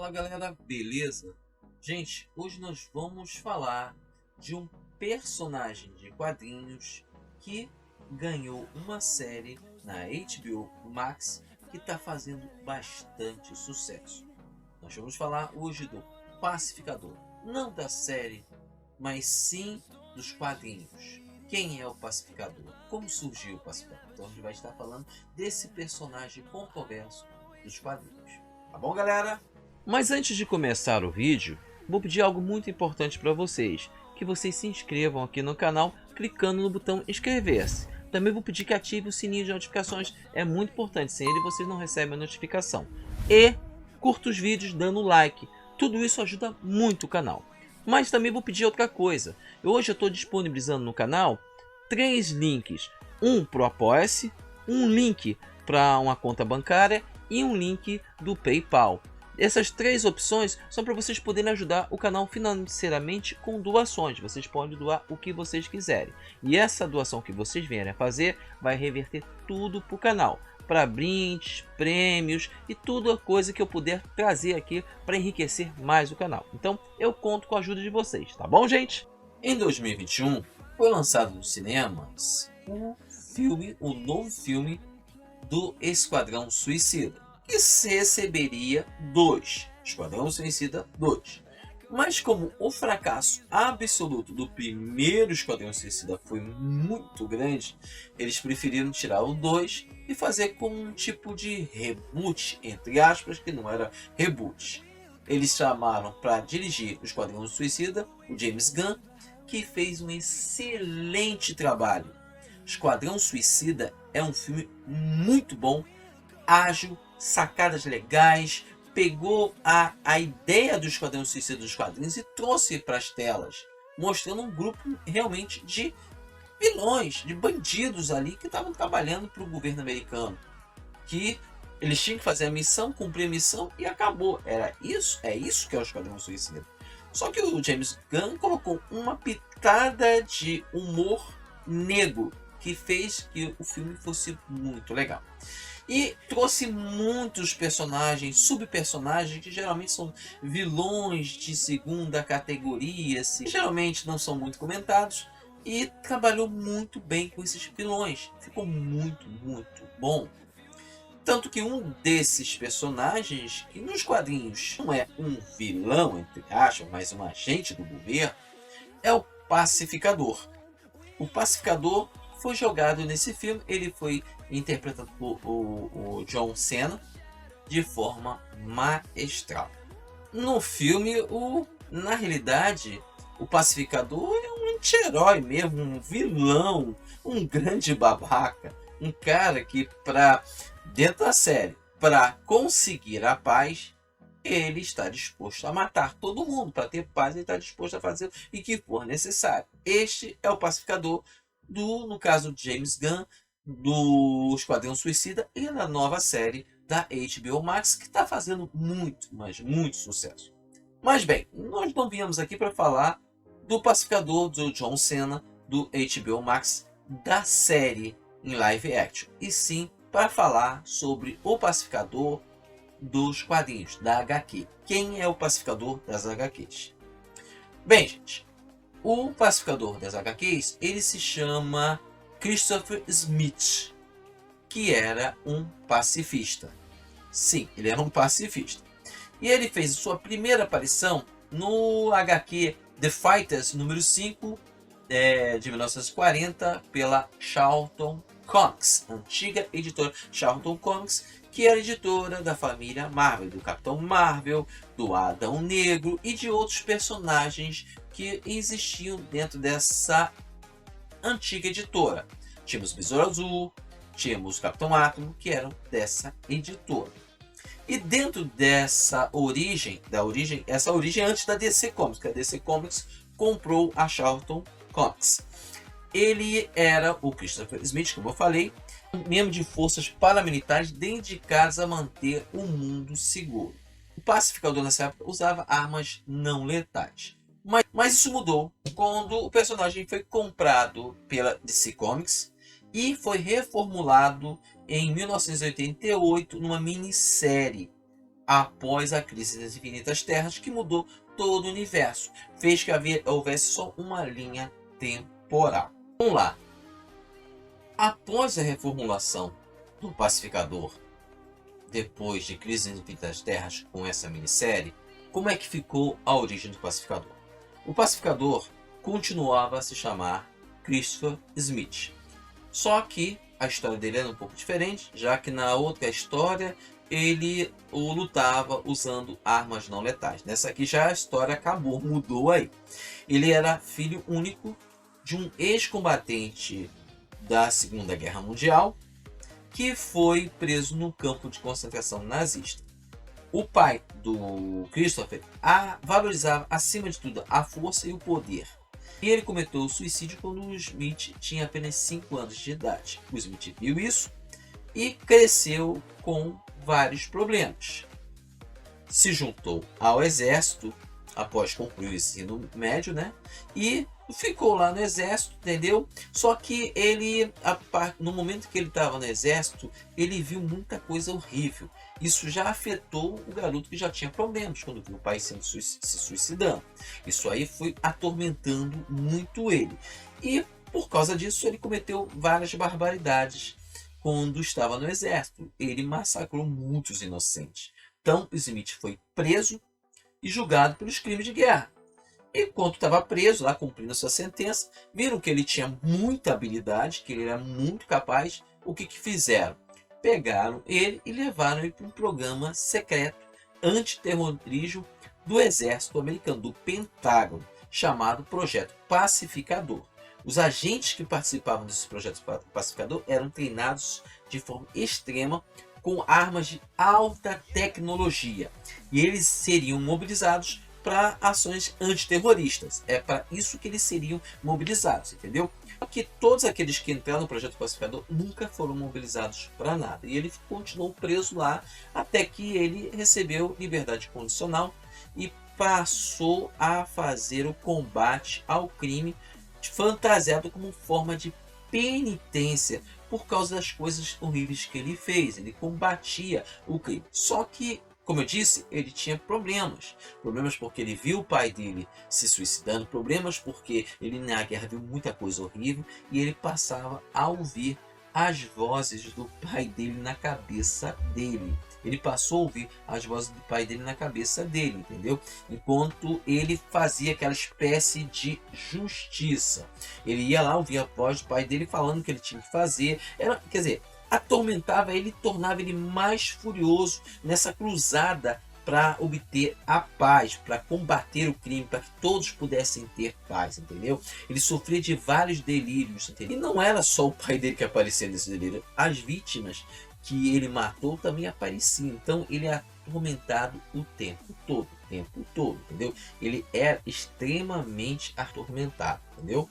Fala galera, beleza? Gente, hoje nós vamos falar de um personagem de quadrinhos que ganhou uma série na HBO Max que está fazendo bastante sucesso. Nós vamos falar hoje do Pacificador, não da série, mas sim dos quadrinhos. Quem é o Pacificador? Como surgiu o Pacificador? Então a gente vai estar falando desse personagem controverso dos quadrinhos. Tá bom, galera? Mas antes de começar o vídeo, vou pedir algo muito importante para vocês, que vocês se inscrevam aqui no canal clicando no botão inscrever-se. Também vou pedir que ative o sininho de notificações, é muito importante, sem ele vocês não recebem a notificação. E curta os vídeos dando like, tudo isso ajuda muito o canal. Mas também vou pedir outra coisa, hoje eu estou disponibilizando no canal 3 links, um para o Apoia-se, um link para uma conta bancária e um link do PayPal. Essas 3 opções são para vocês poderem ajudar o canal financeiramente com doações. Vocês podem doar o que vocês quiserem. E essa doação que vocês vierem a fazer vai reverter tudo para o canal. Para brindes, prêmios e tudo a coisa que eu puder trazer aqui para enriquecer mais o canal. Então eu conto com a ajuda de vocês, tá bom, gente? Em 2021 foi lançado nos cinemas o novo filme do Esquadrão Suicida, que receberia 2, Esquadrão Suicida 2. Mas como o fracasso absoluto do primeiro Esquadrão Suicida foi muito grande, eles preferiram tirar o 2 e fazer com um tipo de reboot, entre aspas, que não era reboot. Eles chamaram para dirigir o Esquadrão Suicida o James Gunn, que fez um excelente trabalho. Esquadrão Suicida é um filme muito bom, ágil, sacadas legais, pegou a ideia do Esquadrão Suicida dos quadrinhos e trouxe para as telas, mostrando um grupo realmente de vilões, de bandidos ali que estavam trabalhando para o governo americano, que eles tinham que fazer a missão, cumprir a missão e acabou. É isso que é o Esquadrão Suicida. Só que o James Gunn colocou uma pitada de humor negro que fez que o filme fosse muito legal. E trouxe muitos personagens, subpersonagens, que geralmente são vilões de segunda categoria, que geralmente não são muito comentados, e trabalhou muito bem com esses vilões. Ficou muito bom. Tanto que um desses personagens, que nos quadrinhos não é um vilão, entre aspas, mas um agente do governo, é o Pacificador. O Pacificador foi jogado nesse filme, ele foi interpretado por o John Cena de forma magistral. No filme, na realidade, o Pacificador é um anti-herói mesmo, um vilão, um grande babaca, um cara que, dentro da série, para conseguir a paz, ele está disposto a matar todo mundo. Para ter paz, ele está disposto a fazer o que for necessário. Este é o Pacificador no caso de James Gunn, do Esquadrão Suicida e da nova série da HBO Max, que está fazendo muito, mas muito sucesso. Mas bem, nós não viemos aqui para falar do Pacificador do John Cena, do HBO Max, da série em live action, e sim para falar sobre o Pacificador dos quadrinhos, da HQ. Quem é o Pacificador das HQs? Bem, gente, o Pacificador das HQs, ele se chama Christopher Smith, que era um pacifista. Sim, ele era um pacifista. E ele fez sua primeira aparição no HQ The Fighters número 5, de 1940, pela Charlton Comics, antiga editora Charlton Comics, que era editora da família Marvel, do Capitão Marvel, do Adão Negro e de outros personagens que existiam dentro dessa antiga editora. Tínhamos o Besouro Azul, tínhamos o Capitão Átomo, que eram dessa editora. E dentro dessa origem, essa origem antes da DC Comics, que a DC Comics comprou a Charlton Comics. Ele era o Christopher Smith, como eu falei, um membro de forças paramilitares dedicadas a manter o mundo seguro. O Pacificador nessa época usava armas não letais. Mas isso mudou quando o personagem foi comprado pela DC Comics e foi reformulado em 1988 numa minissérie após a crise das Infinitas Terras, que mudou todo o universo, fez que houvesse só uma linha temporal. Vamos lá. Após a reformulação do Pacificador, depois de Crise das Infinitas Terras, com essa minissérie, como é que ficou a origem do Pacificador? O Pacificador continuava a se chamar Christopher Smith. Só que a história dele era um pouco diferente, já que na outra história ele lutava usando armas não letais. Nessa aqui já a história acabou, mudou aí. Ele era filho único de um ex-combatente da Segunda Guerra Mundial que foi preso no campo de concentração nazista. O pai do Christopher valorizava acima de tudo a força e o poder. E ele cometeu o suicídio quando o Smith tinha apenas 5 anos de idade. O Smith viu isso e cresceu com vários problemas. Se juntou ao exército após concluir o ensino médio, né? E ficou lá no exército, entendeu? Só que ele, no momento que ele estava no exército, ele viu muita coisa horrível. Isso já afetou o garoto que já tinha problemas quando viu o pai se suicidando. Isso aí foi atormentando muito ele. E por causa disso ele cometeu várias barbaridades quando estava no exército. Ele massacrou muitos inocentes. Então Smith foi preso e julgado pelos crimes de guerra. Enquanto estava preso lá cumprindo a sua sentença, viram que ele tinha muita habilidade, que ele era muito capaz. O que fizeram? Pegaram ele e levaram ele para um programa secreto antiterrorismo do exército americano, do Pentágono, chamado Projeto Pacificador. Os agentes que participavam desse projeto Pacificador eram treinados de forma extrema com armas de alta tecnologia e eles seriam mobilizados para ações antiterroristas. É para isso que eles seriam mobilizados, entendeu? Porque todos aqueles que entraram no Projeto Pacificador nunca foram mobilizados para nada. E ele continuou preso lá até que ele recebeu liberdade condicional e passou a fazer o combate ao crime fantasiado como forma de penitência por causa das coisas horríveis que ele fez. Ele combatia o crime. Só que, como eu disse, ele tinha problemas. Problemas porque ele viu o pai dele se suicidando. Problemas porque ele na guerra viu muita coisa horrível. E ele passava a ouvir as vozes do pai dele na cabeça dele. Ele passou a ouvir as vozes do pai dele na cabeça dele, entendeu? Enquanto ele fazia aquela espécie de justiça. Ele ia lá ouvir a voz do pai dele falando o que ele tinha que fazer. Quer dizer, atormentava ele e tornava ele mais furioso nessa cruzada para obter a paz, para combater o crime, para que todos pudessem ter paz, entendeu? Ele sofria de vários delírios, entendeu? E não era só o pai dele que aparecia nesse delírio, as vítimas que ele matou também apareciam. Então ele é atormentado o tempo todo, entendeu? Ele era extremamente atormentado, entendeu?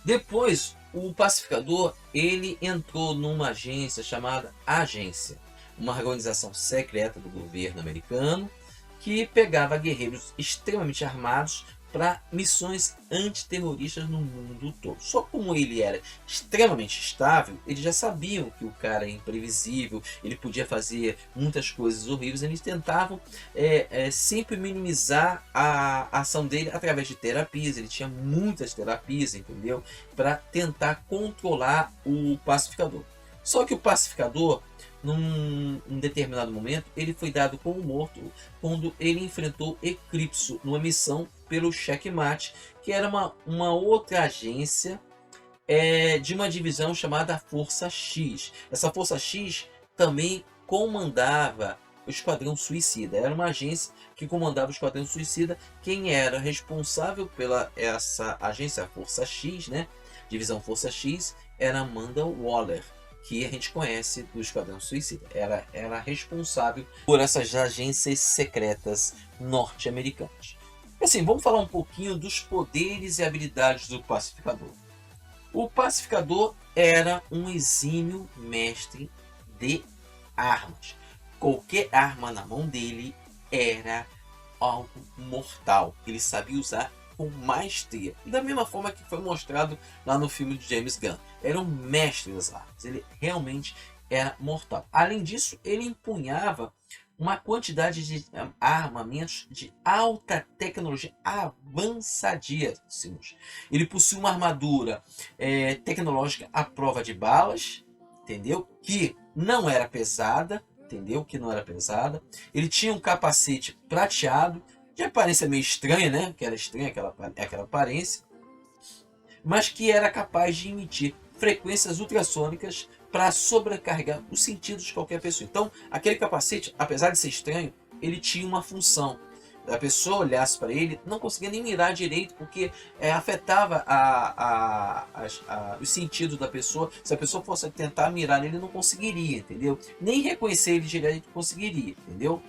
Depois, o Pacificador, ele entrou numa agência chamada Agência, uma organização secreta do governo americano que pegava guerreiros extremamente armados para missões antiterroristas no mundo todo. Só como ele era extremamente estável, eles já sabiam que o cara é imprevisível, ele podia fazer muitas coisas horríveis. Eles tentavam sempre minimizar a ação dele através de terapias. Ele tinha muitas terapias, entendeu? Para tentar controlar o Pacificador. Só que o Pacificador, num determinado momento, ele foi dado como morto quando ele enfrentou Eclipso numa missão pelo Checkmate, que era uma outra agência de uma divisão chamada Força X. Essa Força X também comandava o Esquadrão Suicida. Era uma agência que comandava o Esquadrão Suicida. Quem era responsável pela essa agência, a Força X, né? Divisão Força X, era Amanda Waller, que a gente conhece do Esquadrão Suicida. Era responsável por essas agências secretas norte-americanas. Assim, vamos falar um pouquinho dos poderes e habilidades do Pacificador. O Pacificador era um exímio mestre de armas. Qualquer arma na mão dele era algo mortal. Ele sabia usar com maestria. Da mesma forma que foi mostrado lá no filme de James Gunn. Era um mestre das armas. Ele realmente era mortal. Além disso, ele empunhava uma quantidade de armamentos de alta tecnologia, avançadíssimos. Ele possui uma armadura tecnológica à prova de balas, entendeu? Que não era pesada, entendeu? Que não era pesada. Ele tinha um capacete prateado, de aparência meio estranha, né? Que era estranha aquela aparência, mas que era capaz de emitir frequências ultrassônicas para sobrecarregar os sentidos de qualquer pessoa. Então, aquele capacete, apesar de ser estranho, ele tinha uma função. A pessoa olhasse para ele, não conseguia nem mirar direito, porque afetava os sentidos da pessoa. Se a pessoa fosse tentar mirar nele, não conseguiria, entendeu? Nem reconhecer ele direito conseguiria, entendeu?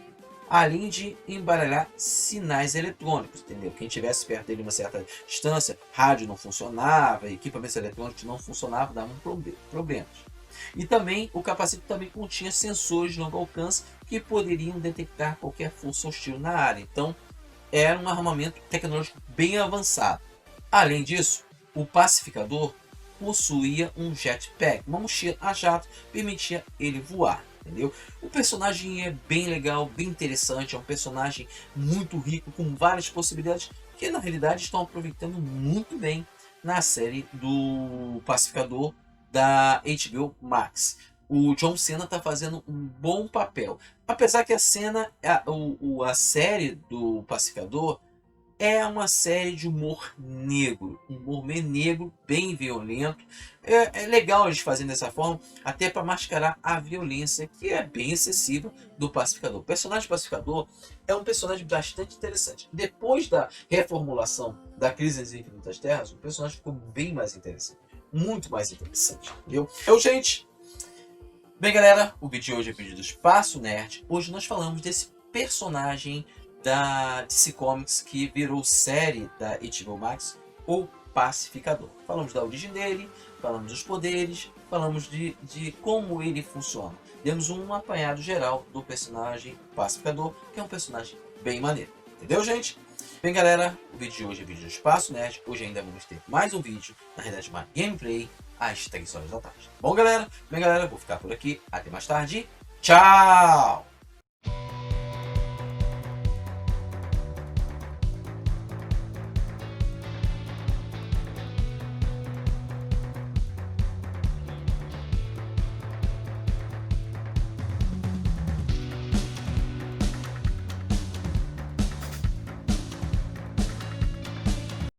Além de embaralhar sinais eletrônicos, entendeu? Quem estivesse perto dele uma certa distância, rádio não funcionava, equipamentos eletrônicos não funcionavam, davam problemas. E também o capacete também continha sensores de longo alcance que poderiam detectar qualquer força hostil na área. Então, era um armamento tecnológico bem avançado. Além disso, o pacificador possuía um jetpack, uma mochila a jato, permitia ele voar. Entendeu? O personagem é bem legal, bem interessante, é um personagem muito rico, com várias possibilidades, que na realidade estão aproveitando muito bem na série do Pacificador da HBO Max. O John Cena está fazendo um bom papel. Apesar que a série do Pacificador é uma série de humor negro, um humor meio negro, bem violento. É legal eles fazendo dessa forma, até para mascarar a violência que é bem excessiva do Pacificador. O personagem Pacificador é um personagem bastante interessante. Depois da reformulação da Crise nas Infinitas Terras, o personagem ficou bem mais interessante. Muito mais interessante, entendeu? Gente, bem galera, o vídeo de hoje é vídeo do Espaço Nerd. Hoje nós falamos desse personagem da DC Comics que virou série da HBO Max, o Pacificador. Falamos da origem dele, falamos dos poderes, falamos de como ele funciona. Demos um apanhado geral do personagem Pacificador, que é um personagem bem maneiro. Entendeu, gente? Bem, galera, o vídeo de hoje é vídeo do Espaço Nerd. Hoje ainda vamos ter mais um vídeo, na realidade uma gameplay, às 3 horas da tarde. Bom, galera, vou ficar por aqui. Até mais tarde. Tchau!